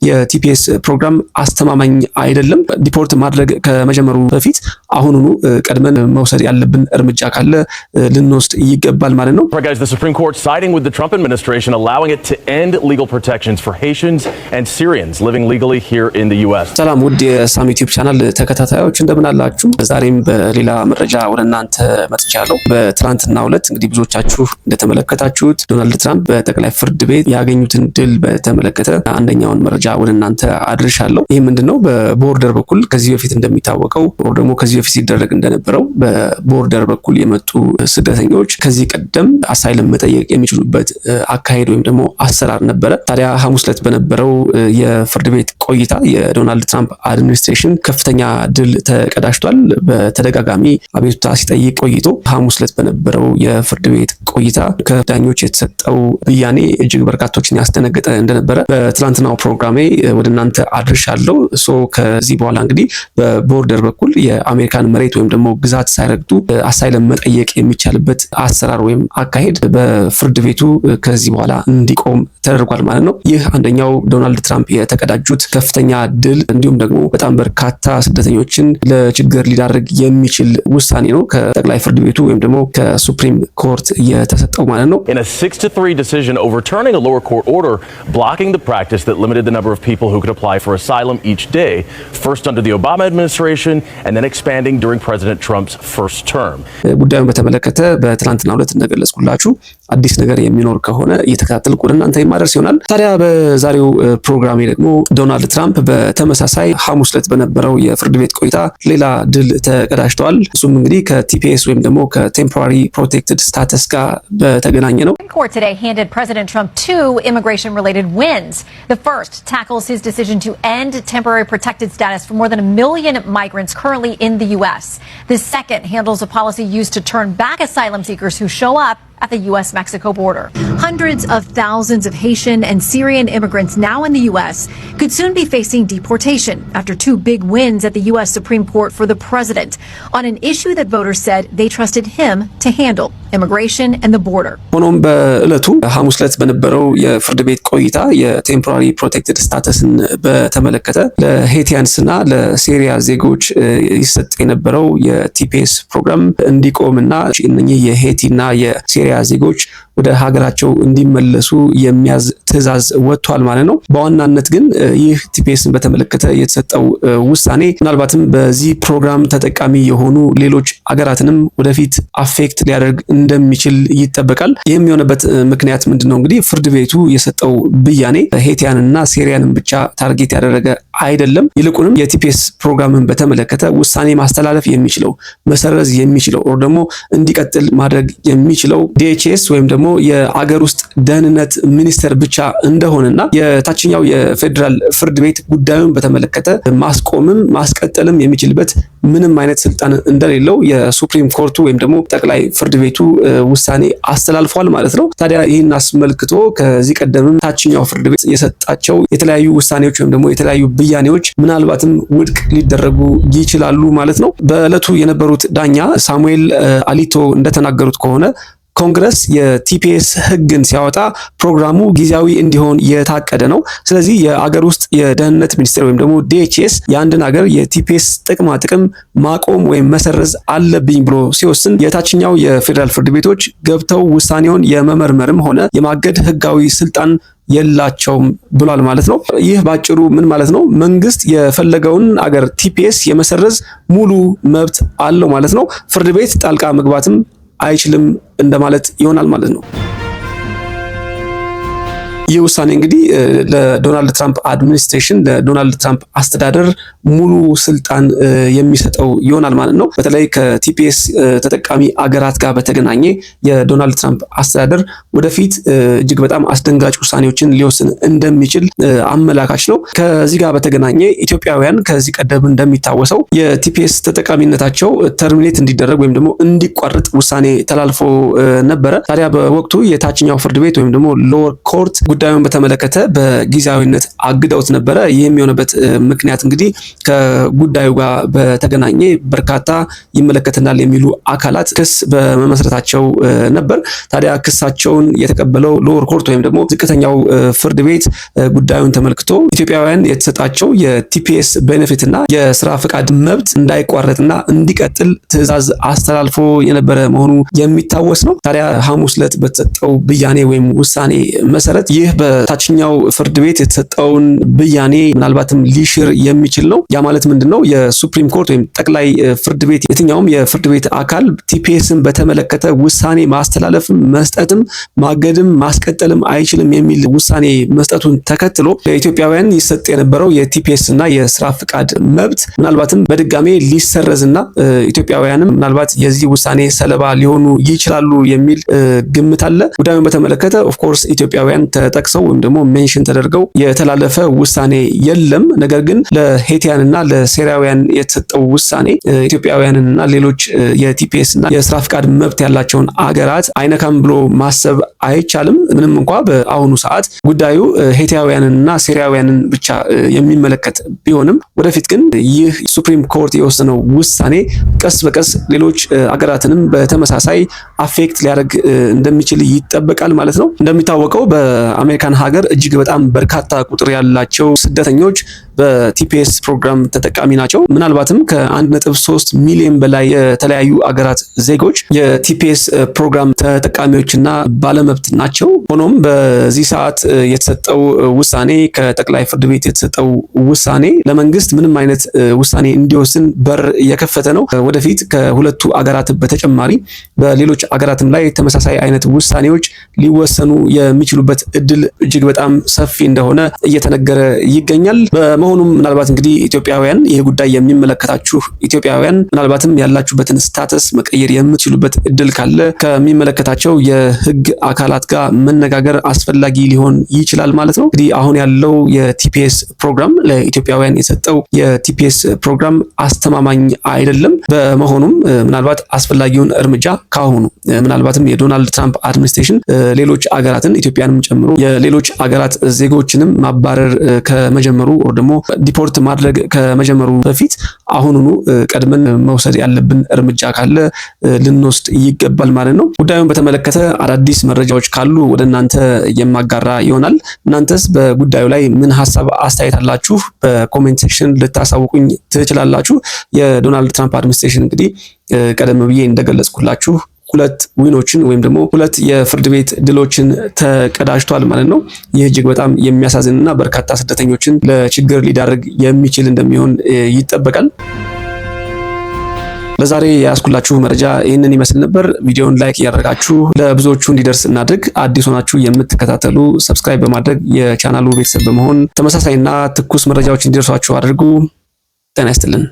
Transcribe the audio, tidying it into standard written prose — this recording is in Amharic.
የቲፒኤስ ፕሮግራም አስተማማኝ አይደለም። ዲፖርት ማድረግ ከመጀመሩ በፊት አሁኑኑ ቀድመን መውሰድ ያለብን እርምጃ ካለ ልንወስድ ይገባል ማለት ነው። Guys, the Supreme Court siding with the Trump administration, allowing it to end legal protections for Haitians and Syrians living legally here in the US. ሰላም ውድ የሳም ዩቲዩብ ቻናል ተከታታዮች እንደምን አላችሁ? ዛሬም በሌላ መረጃ ወደ እናንተ መጥቻለሁ። በትናንትናው ዕለት እንግዲህ ብዙዎቻችሁ እንደተመለከታችሁት ዶናልድ ትራምፕ በጠቅላይ ፍርድ ቤት ያገኙትን ድል በተመለከተ አንደኛውን መረጃ ወደ እናንተ አድርሻለሁ። ይህ ምንድነው? በቦርደር በኩል ከዚህ በፊት እንደሚታወቀው ወር ደግሞ ከዚህ በፊት ሲደረግ እንደነበረው በቦርደር በኩል የመጡ ስደተኞች ከዚህ ቀደም አሳይለም መጠየቅ የሚችሉበት አካሄድ ወይም ደግሞ አሰራር ነበረ። ታዲያ ሐሙስ ዕለት በነበረው የፍርድ ቤት ቆይታ የዶናልድ ትራምፕ አድሚኒስትሬሽን ከፍተኛ ድል ተቀዳጅቷል። በተደጋጋሚ አቤቱታ ሲጠይቅ ቆይቶ ሐሙስ ዕለት በነበረው የፍርድ ቤት ቆይታ ከዳኞች የተሰጠው ብያኔ እጅግ በርካቶችን ያስደነገጠ እንደነበረ በትላንትናው ፕሮግራሜ ወደ እናንተ አድርሻለሁ። ከዚህ በኋላ እንግዲህ በቦርደር በኩል የአሜሪካን መሬት ወይም ደግሞ ግዛት ሳይረግጡ አሳይለም መጠየቅ የሚቻልበት አሰራር ወይም አካሄድ በፍርድ ቤቱ ከዚህ በኋላ እንዲቆም ተደርጓል ማለት ነው። ይህ አንደኛው ዶናልድ ትራምፕ የተቀዳጁት ከፍተኛ ድል እንዲሁም ደግሞ በጣም በርካታ ስደተኞችን ለችግር ሊዳርግ የሚችል ውሳኔ ነው ከጠቅላይ ፍርድ ቤቱ ወይም ደግሞ ከሱፕሪም ኮርት የተሰጠው ማለት ነው። In a 6-3 decision overturning a lower court order blocking the practice that limited the number of people who could apply for asylum each day, first under the Obama administration and then expanding during President Trump's first term. ጉዳዩን በተመለከተ በትናንትናው ዕለት እንደገለጽኩላችሁ አዲስ ነገር የሚኖር ከሆነ እየተከታተልኩ ወደ እናንተ የማደርስ ይሆናል። ታዲያ በዛሬው ፕሮግራሜ ደግሞ ዶናልድ ትራምፕ በተመሳሳይ ሐሙስ ዕለት በነበረው የፍርድ ቤት ቆይታ ሌላ ድል ተቀዳጅተዋል። እሱም እንግዲህ ከቲፒኤስ ወይም ደግሞ ከቴምፖራሪ ፕሮቴክትድ ስታተስ ጋር በተገናኘ ነው። Court today handed President Trump 2 immigration-related wins. The first tackles his decision to end temporary protected status for more than 1 million migrants currently in the U.S. The second handles a policy used to turn back asylum seekers who show up at the U.S.-Mexico border. Hundreds of thousands of Haitian and Syrian immigrants now in the U.S. could soon be facing deportation after 2 big wins at the U.S. Supreme Court for the president on an issue that voters said they trusted him to handle, immigration and the border. ሆኖም በእለቱ ሐሙስ ዕለት በነበረው የፍርድ ቤት ቆይታ የቴምፖራሪ ፕሮቴክትድ ስታተስን በተመለከተ ለሄቲያንስና ለሲሪያ ዜጎች ይሰጥ የነበረው የቲፒኤስ ፕሮግራም እንዲቆምና እነኚህ የሄቲና የሲሪያ ዜጎች ወደ ሀገራቸው እንዲመለሱ የሚያዝ ትዕዛዝ ወጥቷል ማለት ነው። በዋናነት ግን ይህ ቲፒኤስን በተመለከተ የተሰጠው ውሳኔ ምናልባትም በዚህ ፕሮግራም ተጠቃሚ የሆኑ ሌሎች ሀገራትንም ወደፊት አፌክት ሊያደርግ እንደሚችል ይጠበቃል። ይህም የሆነበት ምክንያት ምንድነው? እንግዲህ ፍርድ ቤቱ የሰጠው ብያኔ ሄቲያንና ሲሪያንን ብቻ ታርጌት ያደረገ አይደለም። ይልቁንም የቲፒኤስ ፕሮግራምን በተመለከተ ውሳኔ ማስተላለፍ የሚችለው መሰረዝ የሚችለው ወር ደግሞ እንዲቀጥል ማድረግ የሚችለው ዲኤችኤስ ወይም ደግሞ የአገር ውስጥ ደህንነት ሚኒስቴር ብቻ እንደሆነና የታችኛው የፌደራል ፍርድ ቤት ጉዳዩን በተመለከተ ማስቆምም ማስቀጠልም የሚችልበት ምንም አይነት ስልጣን እንደሌለው የሱፕሪም ኮርቱ ወይም ደግሞ ጠቅላይ ፍርድ ቤቱ ውሳኔ አስተላልፏል ማለት ነው። ታዲያ ይህን አስመልክቶ ከዚህ ቀደምም ታችኛው ፍርድ ቤት የሰጣቸው የተለያዩ ውሳኔዎች ወይም ደግሞ የተለያዩ ብያኔዎች ምናልባትም ውድቅ ሊደረጉ ይችላሉ ማለት ነው። በዕለቱ የነበሩት ዳኛ ሳሙኤል አሊቶ እንደተናገሩት ከሆነ ኮንግረስ የቲፒኤስ ሕግን ሲያወጣ ፕሮግራሙ ጊዜያዊ እንዲሆን የታቀደ ነው። ስለዚህ የአገር ውስጥ የደህንነት ሚኒስቴር ወይም ደግሞ ዲኤችኤስ የአንድን ሀገር የቲፒኤስ ጥቅም ማቆም ወይም መሰረዝ አለብኝ ብሎ ሲወስን የታችኛው የፌደራል ፍርድ ቤቶች ገብተው ውሳኔውን የመመርመርም ሆነ የማገድ ሕጋዊ ስልጣን የላቸውም ብሏል ማለት ነው። ይህ ባጭሩ ምን ማለት ነው? መንግስት የፈለገውን አገር ቲፒኤስ የመሰረዝ ሙሉ መብት አለው ማለት ነው። ፍርድ ቤት ጣልቃ መግባትም አይችልም እንደማለት ይሆናል ማለት ነው። ይህ ውሳኔ እንግዲህ ለዶናልድ ትራምፕ አድሚኒስትሬሽን ለዶናልድ ትራምፕ አስተዳደር ሙሉ ስልጣን የሚሰጠው ይሆናል ማለት ነው። በተለይ ከቲፒኤስ ተጠቃሚ አገራት ጋር በተገናኘ የዶናልድ ትራምፕ አስተዳደር ወደፊት እጅግ በጣም አስደንጋጭ ውሳኔዎችን ሊወስን እንደሚችል አመላካች ነው። ከዚህ ጋር በተገናኘ ኢትዮጵያውያን ከዚህ ቀደም እንደሚታወሰው የቲፒኤስ ተጠቃሚነታቸው ተርሚኔት እንዲደረግ ወይም ደግሞ እንዲቋረጥ ውሳኔ ተላልፎ ነበረ። ታዲያ በወቅቱ የታችኛው ፍርድ ቤት ወይም ደግሞ ሎወር ኮርት ጉዳዩን በተመለከተ በጊዜያዊነት አግደውት ነበረ። ይህም የሆነበት ምክንያት እንግዲህ ከጉዳዩ ጋር በተገናኘ በርካታ ይመለከተናል የሚሉ አካላት ክስ በመመስረታቸው ነበር። ታዲያ ክሳቸውን የተቀበለው ሎወር ኮርት ወይም ደግሞ ዝቅተኛው ፍርድ ቤት ጉዳዩን ተመልክቶ ኢትዮጵያውያን የተሰጣቸው የቲፒኤስ ቤኔፊት እና የስራ ፍቃድ መብት እንዳይቋረጥና እንዲቀጥል ትዕዛዝ አስተላልፎ የነበረ መሆኑ የሚታወስ ነው። ታዲያ ሐሙስ ዕለት በተሰጠው ብያኔ ወይም ውሳኔ መሰረት ይህ በታችኛው ፍርድ ቤት የተሰጠውን ብያኔ ምናልባትም ሊሽር የሚችል ነው። ያ ማለት ምንድነው? የሱፕሪም ኮርት ወይም ጠቅላይ ፍርድ ቤት የትኛውም የፍርድ ቤት አካል ቲፒኤስን በተመለከተ ውሳኔ ማስተላለፍም መስጠትም ማገድም ማስቀጠልም አይችልም የሚል ውሳኔ መስጠቱን ተከትሎ ለኢትዮጵያውያን ይሰጥ የነበረው የቲፒኤስ እና የስራ ፍቃድ መብት ምናልባትም በድጋሜ ሊሰረዝና ኢትዮጵያውያንም ምናልባት የዚህ ውሳኔ ሰለባ ሊሆኑ ይችላሉ የሚል ግምት አለ። ጉዳዩን በተመለከተ ኦፍኮርስ ኢትዮጵያውያን ተጠቅሰው ወይም ደግሞ ሜንሽን ተደርገው የተላለፈ ውሳኔ የለም። ነገር ግን ለሄቲያንና ለሴራውያን የተሰጠው ውሳኔ ኢትዮጵያውያንና ሌሎች የቲፒኤስ እና የስራ ፍቃድ መብት ያላቸውን አገራት አይነካም ብሎ ማሰብ አይቻልም። ምንም እንኳ በአሁኑ ሰዓት ጉዳዩ ሄቲያውያንና ሴራውያንን ብቻ የሚመለከት ቢሆንም ወደፊት ግን ይህ ሱፕሪም ኮርት የወሰነው ውሳኔ ቀስ በቀስ ሌሎች አገራትንም በተመሳሳይ አፌክት ሊያደርግ እንደሚችል ይጠበቃል ማለት ነው። እንደሚታወቀው በአሜሪካን ሀገር እጅግ በጣም በርካታ ቁጥር ያላቸው ስደተኞች በቲፒኤስ ፕሮግራም ተጠቃሚ ናቸው። ምናልባትም ከ1.3 ሚሊዮን በላይ የተለያዩ አገራት ዜጎች የቲፒኤስ ፕሮግራም ተጠቃሚዎችና ባለመብት ናቸው። ሆኖም በዚህ ሰዓት የተሰጠው ውሳኔ ከጠቅላይ ፍርድ ቤት የተሰጠው ውሳኔ ለመንግስት ምንም አይነት ውሳኔ እንዲወስን በር የከፈተ ነው። ወደፊት ከሁለቱ አገራት በተጨማሪ በሌሎች አገራትም ላይ ተመሳሳይ አይነት ውሳኔዎች ሊወሰኑ የሚችሉበት እድል እጅግ በጣም ሰፊ እንደሆነ እየተነገረ ይገኛል። በመሆኑም ምናልባት እንግዲህ ኢትዮጵያውያን ይህ ጉዳይ የሚመለከታችሁ ኢትዮጵያውያን ምናልባትም ያላችሁበትን ስታተስ መቀየር የምትችሉበት እድል ካለ ከሚመለከታቸው የህግ አካላት ጋር መነጋገር አስፈላጊ ሊሆን ይችላል ማለት ነው። እንግዲህ አሁን ያለው የቲፒኤስ ፕሮግራም ለኢትዮጵያውያን የሰጠው የቲፒኤስ ፕሮግራም አስተማማኝ አይደለም። በመሆኑም ምናልባት አስፈላጊውን እርምጃ ካሁኑ ምናልባትም የዶናልድ ትራምፕ አድሚኒስትሬሽን ሌሎች አገራትን ኢትዮጵያንም ጨምሮ የሌሎች አገራት ዜጎችንም ማባረር ከመጀመሩ ወር ደግሞ ዲፖርት ማድረግ ከመጀመሩ በፊት አሁኑኑ ቀድመን መውሰድ ያለብን እርምጃ ካለ ልንወስድ ይገባል ማለት ነው። ጉዳዩን በተመለከተ አዳዲስ መረጃዎች ካሉ ወደ እናንተ የማጋራ ይሆናል። እናንተስ በጉዳዩ ላይ ምን ሐሳብ አስተያየት አላችሁ? በኮሜንት ሴክሽን ልታሳውቁኝ ትችላላችሁ። የዶናልድ ትራምፕ አድሚኒስትሬሽን እንግዲህ ቀደም ብዬ እንደገለጽኩላችሁ ሁለት ዊኖችን ወይም ደግሞ ሁለት የፍርድ ቤት ድሎችን ተቀዳጅቷል ማለት ነው። ይህ እጅግ በጣም የሚያሳዝንና በርካታ ስደተኞችን ለችግር ሊዳርግ የሚችል እንደሚሆን ይጠበቃል። ለዛሬ ያስኩላችሁ መረጃ ይህንን ይመስል ነበር። ቪዲዮውን ላይክ እያደረጋችሁ ለብዙዎቹ እንዲደርስ እናድርግ። አዲስ ሆናችሁ የምትከታተሉ ሰብስክራይብ በማድረግ የቻናሉ ቤተሰብ በመሆን ተመሳሳይና ትኩስ መረጃዎች እንዲደርሷችሁ አድርጉ። ጤና ይስጥልን።